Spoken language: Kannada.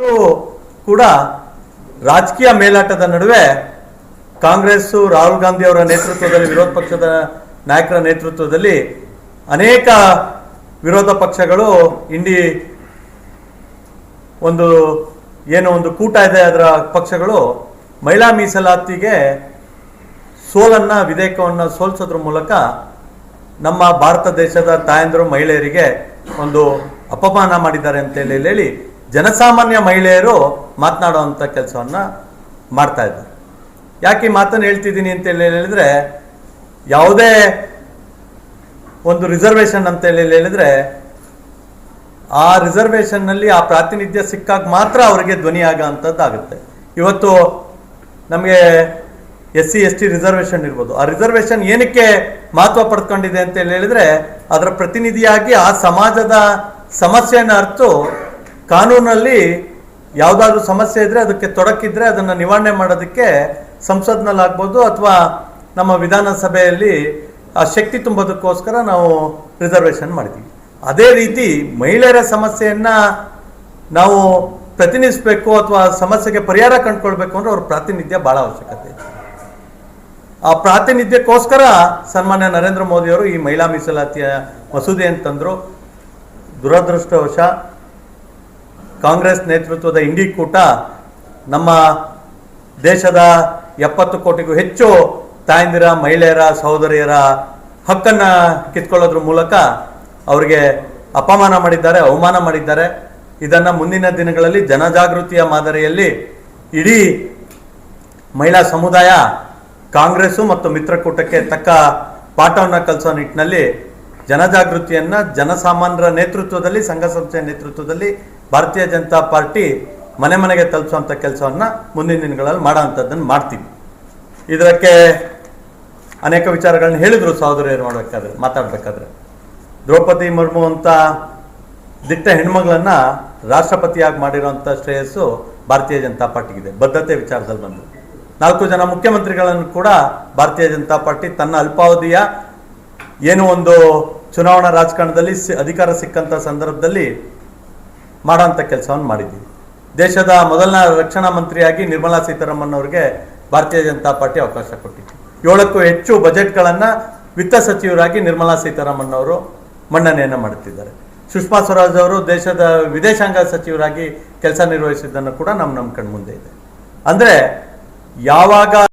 ಕೂಡ ರಾಜಕೀಯ ಮೇಲಾಟದ ನಡುವೆ ಕಾಂಗ್ರೆಸ್ ರಾಹುಲ್ ಗಾಂಧಿ ಅವರ ನೇತೃತ್ವದಲ್ಲಿ ವಿರೋಧ ಪಕ್ಷದ ನಾಯಕರ ನೇತೃತ್ವದಲ್ಲಿ ಅನೇಕ ವಿರೋಧ ಪಕ್ಷಗಳು ಇಂಡಿ ಒಂದು ಕೂಟ ಇದೆ. ಅದರ ಪಕ್ಷಗಳು ಮಹಿಳಾ ಮೀಸಲಾತಿಗೆ ವಿಧೇಯಕವನ್ನು ಸೋಲಿಸೋದ್ರ ಮೂಲಕ ನಮ್ಮ ಭಾರತ ದೇಶದ ತಾಯಂದಿರು ಮಹಿಳೆಯರಿಗೆ ಒಂದು ಅಪಮಾನ ಮಾಡಿದ್ದಾರೆ ಅಂತ ಹೇಳಿ ಜನಸಾಮಾನ್ಯ ಮಹಿಳೆಯರು ಮಾತನಾಡುವಂಥ ಕೆಲಸವನ್ನು ಮಾಡ್ತಾ ಇದ್ದಾರೆ. ಯಾಕೆ ಈ ಮಾತನ್ನು ಹೇಳ್ತಿದ್ದೀನಿ ಅಂತ ಹೇಳಿದ್ರೆ, ಯಾವುದೇ ಒಂದು ರಿಸರ್ವೇಷನ್ ಅಂತ ಹೇಳಿದ್ರೆ ಆ ರಿಸರ್ವೇಷನ್ನಲ್ಲಿ ಆ ಪ್ರಾತಿನಿಧ್ಯ ಸಿಕ್ಕಾಗ ಮಾತ್ರ ಅವರಿಗೆ ಧ್ವನಿ ಆಗೋಂಥದ್ದಾಗುತ್ತೆ. ಇವತ್ತು ನಮಗೆ SC ST ರಿಸರ್ವೇಷನ್ ಇರ್ಬೋದು. ಆ ರಿಸರ್ವೇಷನ್ ಏನಕ್ಕೆ ಮಹತ್ವ ಪಡ್ಕೊಂಡಿದೆ ಅಂತ ಹೇಳಿದ್ರೆ, ಅದರ ಪ್ರತಿನಿಧಿಯಾಗಿ ಆ ಸಮಾಜದ ಸಮಸ್ಯೆಯನ್ನು ಅರ್ತು ಕಾನೂನಲ್ಲಿ ಯಾವುದಾದ್ರೂ ಸಮಸ್ಯೆ ಇದ್ರೆ ಅದಕ್ಕೆ ತೊಡಕಿದ್ರೆ ಅದನ್ನು ನಿವಾರಣೆ ಮಾಡೋದಕ್ಕೆ ಸಂಸತ್ನಲ್ಲಾಗ್ಬೋದು ಅಥವಾ ನಮ್ಮ ವಿಧಾನಸಭೆಯಲ್ಲಿ ಆ ಶಕ್ತಿ ತುಂಬೋದಕ್ಕೋಸ್ಕರ ನಾವು ರಿಸರ್ವೇಷನ್ ಮಾಡಿದ್ದೀವಿ. ಅದೇ ರೀತಿ ಮಹಿಳೆಯರ ಸಮಸ್ಯೆಯನ್ನು ನಾವು ಪ್ರತಿನಿಧಿಸಬೇಕು ಅಥವಾ ಸಮಸ್ಯೆಗೆ ಪರಿಹಾರ ಕಂಡುಕೊಳ್ಬೇಕು ಅಂದ್ರೆ ಅವ್ರ ಪ್ರಾತಿನಿಧ್ಯ ಭಾಳ ಅವಶ್ಯಕತೆ ಇದೆ. ಆ ಪ್ರಾತಿನಿಧ್ಯಕ್ಕೋಸ್ಕರ ಸನ್ಮಾನ್ಯ ನರೇಂದ್ರ ಮೋದಿಯವರು ಈ ಮಹಿಳಾ ಮೀಸಲಾತಿಯ ಮಸೂದೆ ಅಂತಂದರು. ದುರದೃಷ್ಟವಶ ಕಾಂಗ್ರೆಸ್ ನೇತೃತ್ವದ ಇಂಡಿ ಕೂಟ ನಮ್ಮ ದೇಶದ 70 ಕೋಟಿಗೂ ಹೆಚ್ಚು ತಾಯಂದಿರ ಮಹಿಳೆಯರ ಸಹೋದರಿಯರ ಹಕ್ಕನ್ನು ಕಿತ್ಕೊಳ್ಳೋದ್ರ ಮೂಲಕ ಅವರಿಗೆ ಅಪಮಾನ ಮಾಡಿದ್ದಾರೆ, ಅವಮಾನ ಮಾಡಿದ್ದಾರೆ. ಇದನ್ನು ಮುಂದಿನ ದಿನಗಳಲ್ಲಿ ಜನಜಾಗೃತಿಯ ಮಾದರಿಯಲ್ಲಿ ಇಡೀ ಮಹಿಳಾ ಸಮುದಾಯ ಕಾಂಗ್ರೆಸ್ಸು ಮತ್ತು ಮಿತ್ರಕೂಟಕ್ಕೆ ತಕ್ಕ ಪಾಠವನ್ನು ಕಲಿಸೋ ನಿಟ್ಟಿನಲ್ಲಿ ಜನಜಾಗೃತಿಯನ್ನು ಜನಸಾಮಾನ್ಯರ ನೇತೃತ್ವದಲ್ಲಿ, ಸಂಘ ಸಂಸ್ಥೆಯ ನೇತೃತ್ವದಲ್ಲಿ ಭಾರತೀಯ ಜನತಾ ಪಾರ್ಟಿ ಮನೆ ಮನೆಗೆ ತಲುಪಿಸುವಂಥ ಕೆಲಸವನ್ನು ಮುಂದಿನ ದಿನಗಳಲ್ಲಿ ಮಾಡೋವಂಥದ್ದನ್ನು ಮಾಡ್ತೀವಿ. ಇದಕ್ಕೆ ಅನೇಕ ವಿಚಾರಗಳನ್ನ ಹೇಳಿದರು ಸಹೋದರಿಯರು ಮಾತಾಡಬೇಕಾದ್ರೆ. ದ್ರೌಪದಿ ಮುರ್ಮು ಅಂತ ದಿಟ್ಟ ಹೆಣ್ಮಗಳನ್ನು ರಾಷ್ಟ್ರಪತಿಯಾಗಿ ಮಾಡಿರೋಂಥ ಶ್ರೇಯಸ್ಸು ಭಾರತೀಯ ಜನತಾ ಪಾರ್ಟಿಗಿದೆ. ಬದ್ಧತೆ ವಿಚಾರದಲ್ಲಿ ಬಂದು 4 ಜನ ಮುಖ್ಯಮಂತ್ರಿಗಳನ್ನು ಕೂಡ ಭಾರತೀಯ ಜನತಾ ಪಾರ್ಟಿ ತನ್ನ ಅಲ್ಪಾವಧಿಯ ಒಂದು ಚುನಾವಣಾ ರಾಜಕಾರಣದಲ್ಲಿ ಅಧಿಕಾರ ಸಿಕ್ಕಂಥ ಸಂದರ್ಭದಲ್ಲಿ ಮಾಡೋಂಥ ಕೆಲಸವನ್ನು ಮಾಡಿದ್ದೀವಿ. ದೇಶದ ಮೊದಲನೇ ರಕ್ಷಣಾ ಮಂತ್ರಿಯಾಗಿ ನಿರ್ಮಲಾ ಸೀತಾರಾಮನ್ ಅವರಿಗೆ ಭಾರತೀಯ ಜನತಾ ಪಾರ್ಟಿ ಅವಕಾಶ ಕೊಟ್ಟಿತ್ತು. 7ಕ್ಕೂ ಹೆಚ್ಚು ಬಜೆಟ್ಗಳನ್ನು ವಿತ್ತ ಸಚಿವರಾಗಿ ನಿರ್ಮಲಾ ಸೀತಾರಾಮನ್ ಅವರು ಮನ್ನಣೆಯನ್ನು ಮಾಡುತ್ತಿದ್ದಾರೆ. ಸುಷ್ಮಾ ಸ್ವರಾಜ್ ಅವರು ದೇಶದ ವಿದೇಶಾಂಗ ಸಚಿವರಾಗಿ ಕೆಲಸ ನಿರ್ವಹಿಸಿದ್ದನ್ನು ಕೂಡ ನಮ್ಮ ಕಣ್ಮುಂದೆ ಇದೆ. ಅಂದರೆ ಯಾವಾಗ